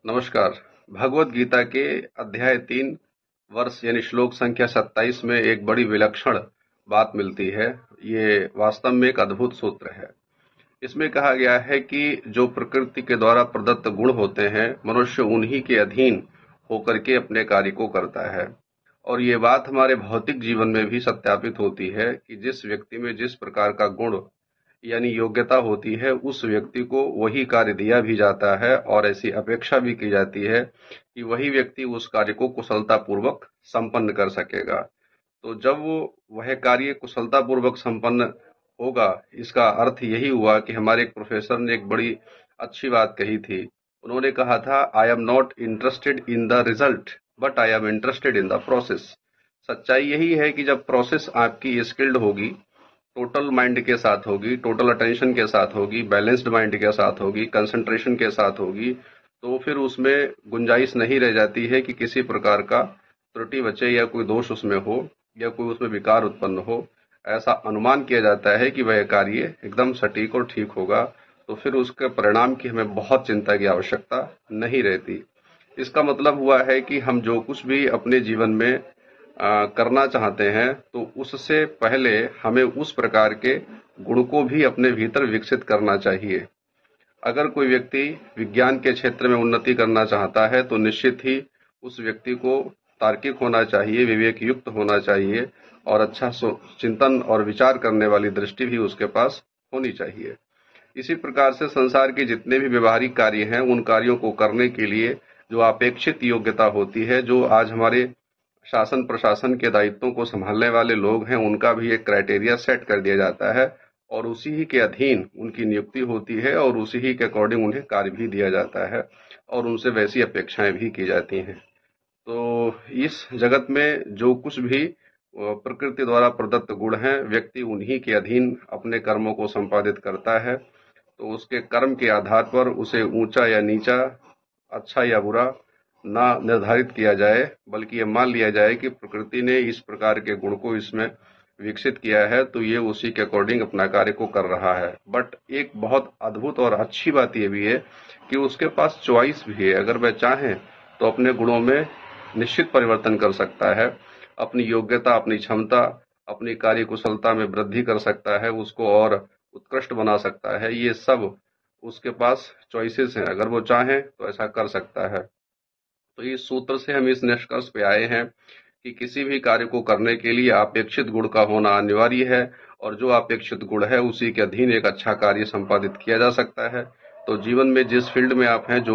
नमस्कार। भगवत गीता के अध्याय 3 वर्ष यानी श्लोक संख्या 27 में एक बड़ी विलक्षण बात मिलती है। ये वास्तव में एक अद्भुत सूत्र है। इसमें कहा गया है कि जो प्रकृति के द्वारा प्रदत्त गुण होते हैं, मनुष्य उन्हीं के अधीन होकर के अपने कार्य को करता है। और ये बात हमारे भौतिक जीवन में भी सत्यापित होती है कि जिस व्यक्ति में जिस प्रकार का गुण यानी योग्यता होती है, उस व्यक्ति को वही कार्य दिया भी जाता है और ऐसी अपेक्षा भी की जाती है कि वही व्यक्ति उस कार्य को कुशलतापूर्वक संपन्न कर सकेगा। तो जब वो वह कार्य कुशलतापूर्वक संपन्न होगा, इसका अर्थ यही हुआ कि हमारे एक प्रोफेसर ने एक बड़ी अच्छी बात कही थी। उन्होंने कहा था, I am not interested in the result but I am interested in the process. सच्चाई यही है कि जब प्रोसेस आपकी स्किल्ड होगी, टोटल माइंड के साथ होगी, टोटल अटेंशन के साथ होगी, बैलेंस्ड माइंड के साथ होगी, कंसंट्रेशन के साथ होगी, तो फिर उसमें गुंजाइश नहीं रह जाती है कि किसी प्रकार का त्रुटि बचे या कोई दोष उसमें हो या कोई उसमें विकार उत्पन्न हो। ऐसा अनुमान किया जाता है कि वह कार्य एकदम सटीक और ठीक होगा, तो फिर उसके परिणाम की हमें बहुत चिंता की आवश्यकता नहीं रहती। इसका मतलब हुआ है कि हम जो कुछ भी अपने जीवन में करना चाहते हैं, तो उससे पहले हमें उस प्रकार के गुण को भी अपने भीतर विकसित करना चाहिए। अगर कोई व्यक्ति विज्ञान के क्षेत्र में उन्नति करना चाहता है, तो निश्चित ही उस व्यक्ति को तार्किक होना चाहिए, विवेक युक्त होना चाहिए और अच्छा चिंतन और विचार करने वाली दृष्टि भी उसके पास होनी चाहिए। इसी प्रकार से संसार के जितने भी व्यवहारिक कार्य हैं, उन कार्यों को करने के लिए जो अपेक्षित योग्यता होती है, जो आज हमारे शासन प्रशासन के दायित्वों को संभालने वाले लोग हैं, उनका भी एक क्राइटेरिया सेट कर दिया जाता है और उसी ही के अधीन उनकी नियुक्ति होती है और उसी ही के अकॉर्डिंग उन्हें कार्य भी दिया जाता है और उनसे वैसी अपेक्षाएं भी की जाती हैं। तो इस जगत में जो कुछ भी प्रकृति द्वारा प्रदत्त गुण हैं, व्यक्ति उन्हीं के अधीन अपने कर्मों को संपादित करता है। तो उसके कर्म के आधार पर उसे ऊंचा या नीचा, अच्छा या बुरा ना निर्धारित किया जाए, बल्कि ये मान लिया जाए कि प्रकृति ने इस प्रकार के गुण को इसमें विकसित किया है, तो ये उसी के अकॉर्डिंग अपना कार्य को कर रहा है। बट एक बहुत अद्भुत और अच्छी बात ये भी है कि उसके पास चॉइस भी है। अगर वह चाहे तो अपने गुणों में निश्चित परिवर्तन कर सकता है, अपनी योग्यता, अपनी क्षमता, अपनी कार्य कुशलता में वृद्धि कर सकता है, उसको और उत्कृष्ट बना सकता है। ये सब उसके पास चॉइसेस हैं, अगर वो चाहे तो ऐसा कर सकता है। तो इस सूत्र से हम इस निष्कर्ष पे आए हैं कि किसी भी कार्य को करने के लिए अपेक्षित गुण का होना अनिवार्य है और जो अपेक्षित गुण है उसी के अधीन एक अच्छा कार्य संपादित किया जा सकता है। तो जीवन में जिस फील्ड में आप हैं, जो